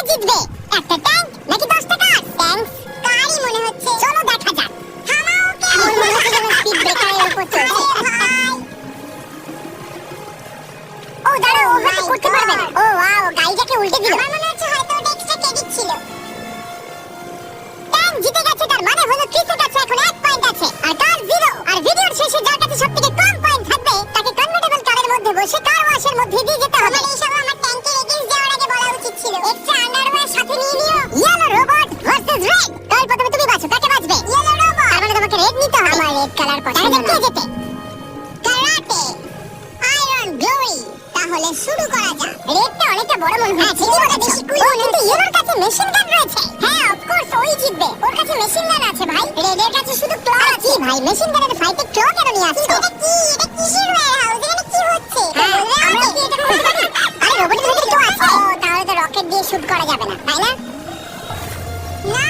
জিতবে, একটা ট্যাঙ্ক নাকি 10টা কার? ট্যাঙ্ক কারই মনে হচ্ছে। চলো দেখা যাক। থামাও ওকে। আমার মনে হচ্ছে যেন স্পিড ব্রেকারের উপর চলছে। ও দাঁড়াও, ও হয়তো করতে পারবে না। ও ওয়াও, গাড়িটাকে উল্টে দিল। আমার মনে হচ্ছে হয়তো ওটা এক্সট্রা ক্রেডিট ছিল। ট্যাঙ্ক জিতে গেছে, তার মানে হলো ক্রিসের কাছে এখন 1 পয়েন্ট আছে আর কার 0। আর ভিডিওর শেষে যার কাছে সবথেকে কম পয়েন্ট থাকবে তাকে কনভার্টেবল কারের মধ্যে বসে কার ওয়াশের মধ্যে দিয়ে যেতে হবে। এই সব আমার ট্যাঙ্কের এগেইনস্ট যাওয়ার আগে বলা উচিত ছিল। এক্সট্রা আন্ডারওয়্যার সাথে নিয়ে নিও। Yellow robot versus red. কাল প্রথমে তুমি বাছো, কাকে বাছবে? Yellow robot. তার মানে তোমাকে রেড নিতে হবে। আমার রেড কালার পছন্দ না। কে যেতে? Karate iron glowy. তাহলে শুরু করা যাক। রেডটা অনেকটা বড় মনে হচ্ছে। ওটা বেশি কুল মনে হচ্ছে। ইয়েলোর কাছে মেশিন গান রয়েছে। হ্যাঁ, অফ কোর্স ওই জিতবে। ওর কাছে মেশিন গান আছে ভাই। রেডের কাছে শুধু ক্ল আছে। ভাই মেশিন গানের ফাইটে ক্ল কেন নিয়ে আসছো? এটা কি? এটা কিসের ওয়্যারহাউস? এখানে কি হচ্ছে? আমরা কি এটা করতে পারি? আরে রোবটের ভিতরে ক্ল আছে। ও তাহলে তো রকেট দিয়ে শুট করা যাবে না, তাই না? না!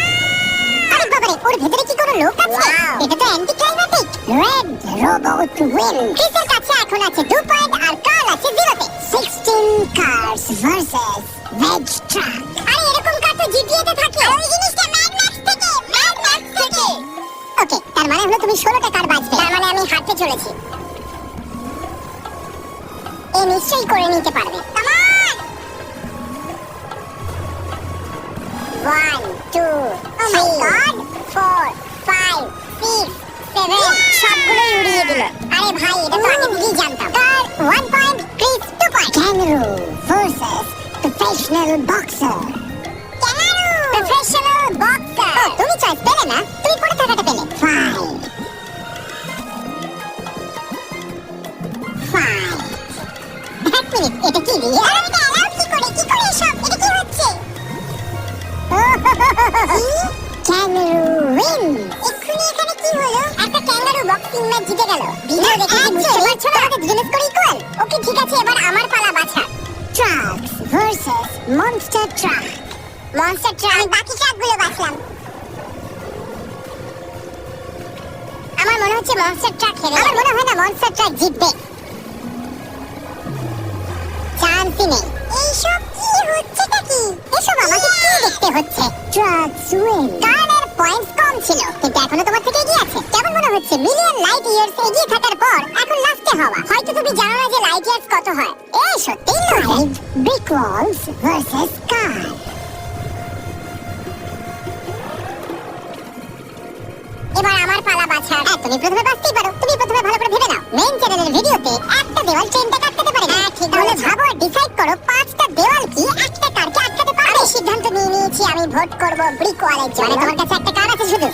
আরে বাবারে, ওর ভিতরে কি কোনো লোক আছে? এটা তো anti climactic. Red robot win. ক্রিসের কাছে এখন আছে 2 পয়েন্ট আর কার্ল আছে 0 তে। 16 কার্স ভার্সেস ভেজ ট্রাক। আরে এরকম কার তো জিটিএ তে থাকে। ওই জিনিসটা ম্যাড ম্যাক্স থেকে। ওকে, তার মানে হলো তুমি 16টা কার বাজবে। তার মানে আমি হারতে চলেছি। এ নিশ্চয়ই করে নিতে পারবে। Come on! 1 2 3 4 5 6 7 সবগুলোই উড়িয়ে দিল। আরে ভাই, এটা তো আগে থেকেই জানতাম। Car 1 point, Chris 2 point. Kangaroo versus professional boxer. Kangaroo professional boxer. ও তুমি চয়েস পেলে না, তুমি পড়ে থাকাটা পেলে। ফাইট এক মিনিট, এটা কি রিয়েল? আর এটা অ্যালাউ কি করে এসব? এটা কি হচ্ছে? Kangaroo win. এক্ষুনি এখানে কি হলো? একটা ক্যাঙ্গারু বক্সিং ম্যাচ জিতে গেল। ভিডিও দেখে কি বুঝতে পারছো না? আমাদের দুজনের স্কোর ইকুয়াল। ওকে ঠিক আছে, এবার আমার পালা বাছা। Trucks versus monster truck. Monster truck. আমি বাকি ট্রাকগুলো বাছলাম। আমার মনে হচ্ছে মনস্টার ট্রাক হেরে যাবে। আমার মনে হয় না মনস্টার ট্রাক জিতবে। চান্সই নেই। এইসব কি হচ্ছেটা কি? এসব আমাকে কি দেখতে হচ্ছে? Trucks win. কারণের পয়েন্টস কম ছিল, কিন্তু এখনো তোমার থেকে এগিয়ে আছে। কেমন মনে হচ্ছে মিলিয়ন লাইট ইয়ার্স এগিয়ে থাকার পর এখন লাস্টে হওয়া? হয়তো তুমি জানো না যে লাইট ইয়ার্স কত হয়। এই সত্যিই নয়। ব্রিক ওয়ালস ভার্সেস কার। এবার আমার পালা বাছা। তুমি প্রথমে বাছতেই পারো। তুমি প্রথমে ভালো করে ভেবে নাও। মেইন চ্যানেলের ভিডিওতে একটা দেওয়াল ট্রেনটা আটকাতে পারে না। ঠিক তাহলে ভাবো আর ডিসাইড করো 5টা দেওয়াল কি একটা কারকে আটকাতে পারে। আমি সিদ্ধান্ত নিয়ে নিয়েছি, আমি ভোট করব ব্রিক ওয়ালের জন্য। তোমার কাছে একটা কার আছে শুধু।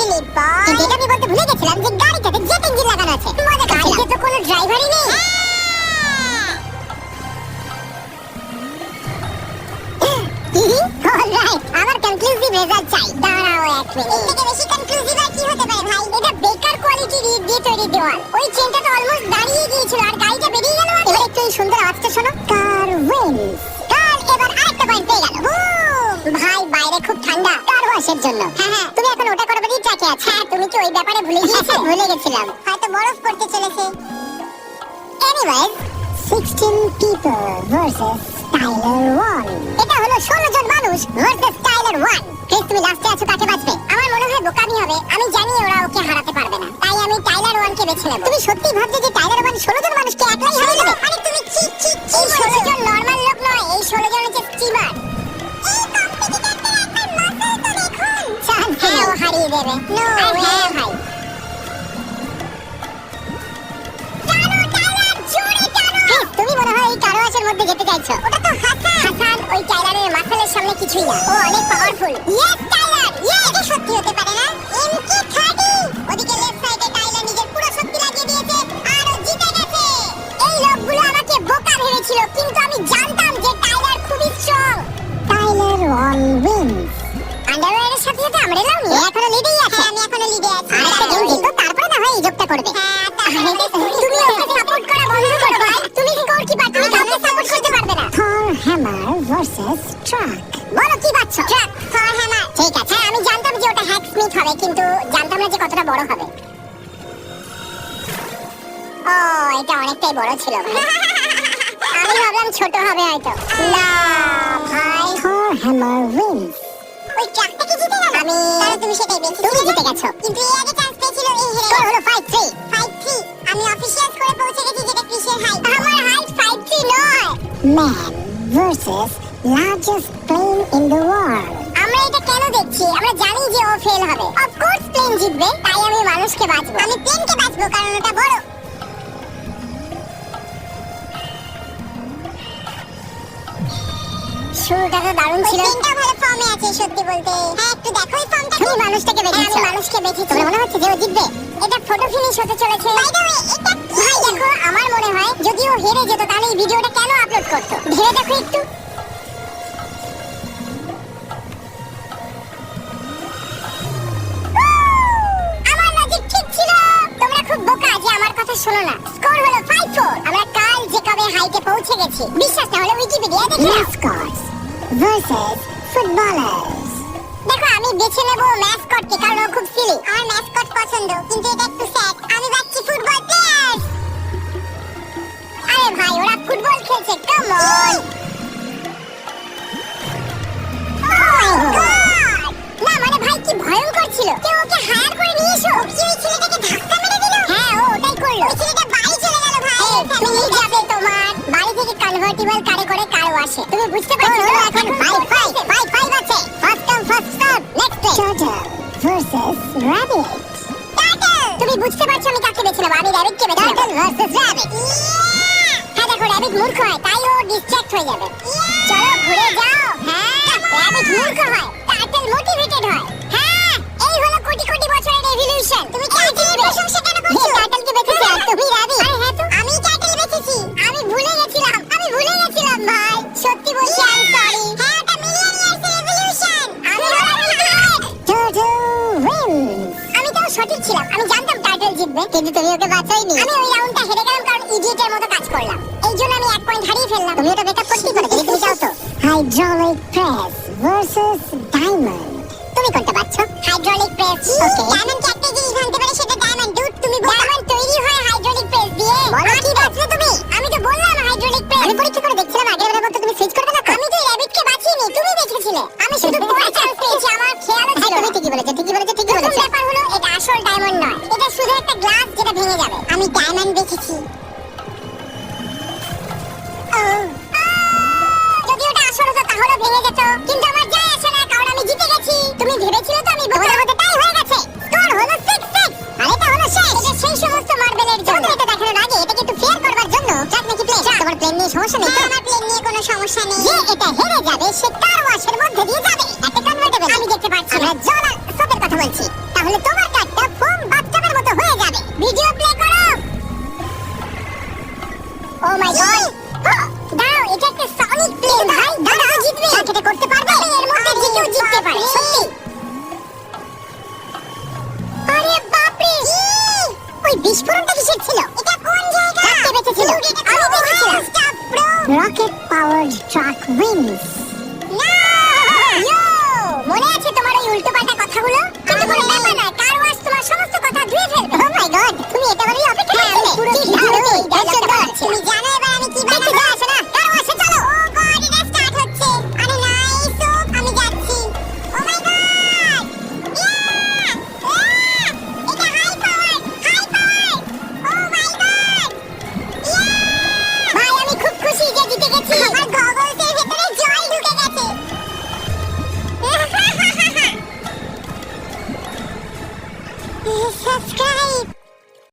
কিন্তু এটা আমি বলতে ভুলে গেছিলাম যে গাড়িটাতে জেট ইঞ্জিন লাগানো আছে। গাড়িতে তো কোনো ড্রাইভারই নেই। অলরাইট, আমার কনক্লুসিভ রেজাল্ট চাই। দাঁড়াও এক মিনিট। এর থেকে বেশি কনক্লুসিভ আর কি হতে পারে ভাই? এটা বেকার কোয়ালিটি রিড দিয়ে তৈরি দেওয়াল। ওই ট্রেনটা তো অলমোস্ট দাঁড়িয়ে গিয়েছিল আর গাড়িটা বেরিয়ে গেল। এবার একটু এই সুন্দর আওয়াজটা শোনো। কার উইনস। কার এবার আরেকটা পয়েন্ট পেয়ে গেল। বুম! ভাই বাইরে খুব ঠান্ডা। কার ওয়াশের জন্য। হ্যাঁ, তুমি এখন ওটা করবারই ট্র্যাকে আছো। হ্যাঁ, তুমি কি ওই ব্যাপারে ভুলে গিয়েছো? ভুলে গেছিলাম। হয়তো বরফ পড়তে চলেছে। Anyways, 16 people versus Tyler 1। এটা হলো 16 জন মানুষ ভার্সেস টাইলার 1। ক্রিস, তুমি লাস্টে আছো, কাকে বাঁচবে? আমার মনে হয় বোকামি হবে। আমি জানি ওরা ওকে হারাতে পারবে না, তাই আমি টাইলার 1 কে বেছে নেব। তুমি সত্যি ভাবছো যে টাইলার 1 16 জন মানুষকে একলাই হারিয়ে দেবে? আরে তুমি কি এই 16 জন নরমাল লোক নয়, এই 16 জন হচ্ছে স্টিমার। এই কম্পিটিটরদের একবার মাসল তো দেখুন। হ্যাঁ, ও হারিয়ে দেবে। নো ওয়ে ভাই। তুমি মনে হয় এই কার ওয়াশের মধ্যে যেতে চাইছো। ওটা তো হাসান ওই টাইলারের মাসলের সামনে কিছুই না। ও অনেক পাওয়ারফুল। ইয়েস টাইলার, এটা সত্যি হতে পারে না? MK30। ওদিকে লেফট সাইডে টাইলার নিজের পুরো শক্তি লাগিয়ে দিয়েছে আর ও জিতে গেছে। এই লোকগুলো আমাকে বোকা ভেবেছিল, কিন্তু আমি জানতাম যে টাইলার খুবই স্ট্রং। Tyler 1 wins. আন্ডারওয়্যারের সাথে সাথে আমরেলাও নিয়ে এখনো লিডেই আছে। আমি এখনো লিডে আছি। আরেকটা গেম জিতো, তারপরে না হয় এই যোগটা করবে। হ্যাঁ, তুমি ওকে সাপোর্ট করা বন্ধ করো ভাই। তুমি স্কোর কিপার, তুমি কাউকে সাপোর্ট করতে পারবে না। থর হ্যামার ভার্সেস ট্রাক। বলো কি বাচ্চা? ট্রাক, থর হ্যামার। ঠিক আছে, আমি জানতাম যে ওটা হ্যাক স্মিথ হবে, কিন্তু জানতাম না যে কতটা বড় হবে। ও, এটা অনেকটাই বড় ছিল ভাই। আমি ভাবলাম ছোট হবে হয়তো। না ভাই, থর Hammer wins. ওই ট্রাকটা কি জিতে গেল? তাহলে তুমি সেটাই বেশি। তুমি জিতে গেছো। কিন্তু এই আগে চান্স পেয়েছিল এই হেরে। স্কোর হলো 5-3। 5-3। আমি অফিশিয়াল স্কোরে পৌঁছে গেছি যেটা ক্রিসের হাইট। আমার হাইট 5'3" নয়। Man versus largest plane in the world. আমরা এটা কেন দেখছি? আমরা জানি যে ও ফেল হবে। অফ কোর্স প্লেন জিতবে। তাই আমি মানুষকে বাঁচবো। আমি প্লেনকে বাঁচবো কারণ ওটা বড়। শুরুটা তো দারুণ ছিল। প্লেনটা ভালো ফর্মে আছে সত্যি বলতে। হ্যাঁ একটু দেখো এই ফর্মটা। তুমি মানুষটাকে বেঁচেছো। আমি মানুষকে বেঁচেছি। তোমার মনে হচ্ছে যে ও জিতবে? এটা ফটো ফিনিশ হতে চলেছে। বাই দ্য ওয়ে এটা ভাই দেখো আমার মনে হয় যদি ও হেরে যেত তাহলে এই ভিডিওটা কেন আপলোড করতো? ভেবে দেখো একটু। আমার লজিক ঠিক ছিল। তোমরা খুব বোকা যে আমার কথা শোনো না। স্কোর হলো 5-4। আমরা কাল জেকবে হাইটে পৌঁছে গেছি। বিশ্বাস না হলে উইকিপিডিয়া দেখে নাও। ম্যাসকটস ভার্সেস ফুটবলার্স। দেখো আমি বেছে নেব ম্যাসকটকে কারণ ও খুব সিলি। আমার ম্যাসকট পছন্দ কিন্তু এটা একটু স্যাড। আমি বাচ্চি ফুটবল প্লেয়ার্স। আরে ভাই ওরা ফুটবল খেলছে। Come on. না মানে ভাই কি ভয়ঙ্কর ছিল। কেউ ওকে হায়ার করে নিয়ে এসো। কি ওই ছেলেটাকে ধাক্কা মেরে দিল? হ্যাঁ ও ওটাই করলো। ওই ছেলেটা বাড়ি চলে গেল ভাই। তুমি যাবে তোমার বাড়ি থেকে কনভার্টিবল কারে করে কার আসে। তুমি বুঝতে পারছো তো এখন 5-5 আছে। First come first serve. Next turtle versus rabbit. Turtle তুমি বুঝতে পারছো আমি কাকে বেছে নেব? আমি র‍্যাবিটকে বেছে নেব। Turtle versus rabbit. হ্যাঁ দেখো র‍্যাবিট মূর্খ হয় তাই ও ডিস্ট্রাক্ট হয়ে যাবে। চলো ঘুরে যাও। হ্যাঁ র‍্যাবিট মূর্খ হয় টার্টল মোটিভেটেড হয়। হ্যাঁ এই হলো কোটি কোটি বছরের এভলিউশন। তুমি টার্টলের প্রশংসা কেন করছো? টার্টলকে বেঁচেছি আর তুমি র‍্যাবিট। আরে হ্যাঁ তো আমি টার্টল বেঁচেছি। আমি ভুলে গেছিলাম ভাই। সত্যি বলছি আই এম সরি। হ্যাঁ এটা মিলিয়ন ইয়ার্স এর এভলিউশন। আমি টার্টল উইন্স। আমি তো সঠিক ছিলাম। আমি জানতাম টার্টল জিতবে কিন্তু তুমি ওকে বাঁচাইনি। আমি ওই রাউন্ডটা হেরে গেলাম কারণ ইডিয়েটের মতো কাজ করলাম। এইজন্য আমি 1 পয়েন্ট হারিয়ে ফেললাম। তুমি ওটা ব্যাকআপ করতে পারো যদি তুমি চাও তো। Hydraulic press versus diamond. তুমি কোনটা বাছছো? Hydraulic press. ওকে ডায়মন্ড কি একটা জিনিস ভাঙতে পারে সেটা ডায়মন্ড। ডুড তুমি ডায়মন্ড তৈরি হয় হাইড্রোলিক প্রেস দিয়ে। বলো কি বাছলে তুমি? আমি তো বললাম হাইড্রোলিক প্রেস। আমি পরীক্ষা করে দেখছিলাম আগেরবারের মতো তুমি সুইচ করবে না তো? আমি তো র‍্যাবিটকে বাঁচিনি তুমি বেঁচেছিলে। আমি শুধু পরে চান্স পেয়েছি। আমার খেয়াল ছিল। তুমি ঠিকই বলেছো। ব্যাপার হলো এটা আসল ডায়মন্ড নয়। এটা শুধু একটা গ্লাস যেটা ভেঙে যাবে। আমি ডায়মন্ড বেঁচেছি। যদি ওটা আসল হতো তাহলে ভেঙে যেত কিন্তু আমার যায় আসে না কারণ আমি জিতে গেছি। তুমি ভেবেছিলে তো আমি বোঝার মধ্যে তাই হয়ে গেছে। স্কোর হলো 6-6। আর এটা হলো শেষ। এটা সেই সমস্ত মার্বেলের জন্য। এটা দেখানোর আগে এটাকে একটু ফেয়ার করবার জন্য ট্রাক নাকি প্লেন? তোমার প্লেন নিয়ে সমস্যা নেই তো? আমার প্লেন নিয়ে কোনো সমস্যা নেই। যে এটা হেরে যাবে সে কার ওয়াশের মধ্যে দিয়ে যাবে। একটা কনভার্টেবল আমি দেখতে পাচ্ছি। আমরা জল আর সোপের কথা বলছি। তাহলে তোমার কার্ডটা ফোম বাথটাবের মতো হয়ে যাবে। ভিডিও প্লে করো। ও মাই গড। দাঁড়াও এটা একটা সনিক প্লেন ভাই। দাঁড়াও জিতবে। এটা করতে পারবে? এর মধ্যে যে কেউ জিততে পারে সত্যি। আরে বাপ রে ওই বিস্ফোরণটা কিসের ছিল? এটা কোন জায়গা? কাকে বেঁচেছিল? আমি বেঁচেছিলাম। Rocket powered truck wins. মনে আছে তোমার ওই উল্টোপাল্টা কথাগুলো? কিন্তু কোনো ব্যাপার না কার ওয়াশ তোমার সমস্ত কথা ধুয়ে ফেলবে। ও মাই গড তুমি এটা বলেই অপেক্ষা করছিলে? পুরো তুমি জানো এবার আমি কি বানাবো? আসে না কার ওয়াশে চলো। ও গড এটা স্টার্ট হচ্ছে। আরে নাইস আমি যাচ্ছি। ও মাই গড এটা হাই পাওয়ার। ও মাই গড ভাই আমি খুব খুশি যে জিতে গেছি। আমার গগলসের ভিতরে জল ঢুকে গেছে। Subscribe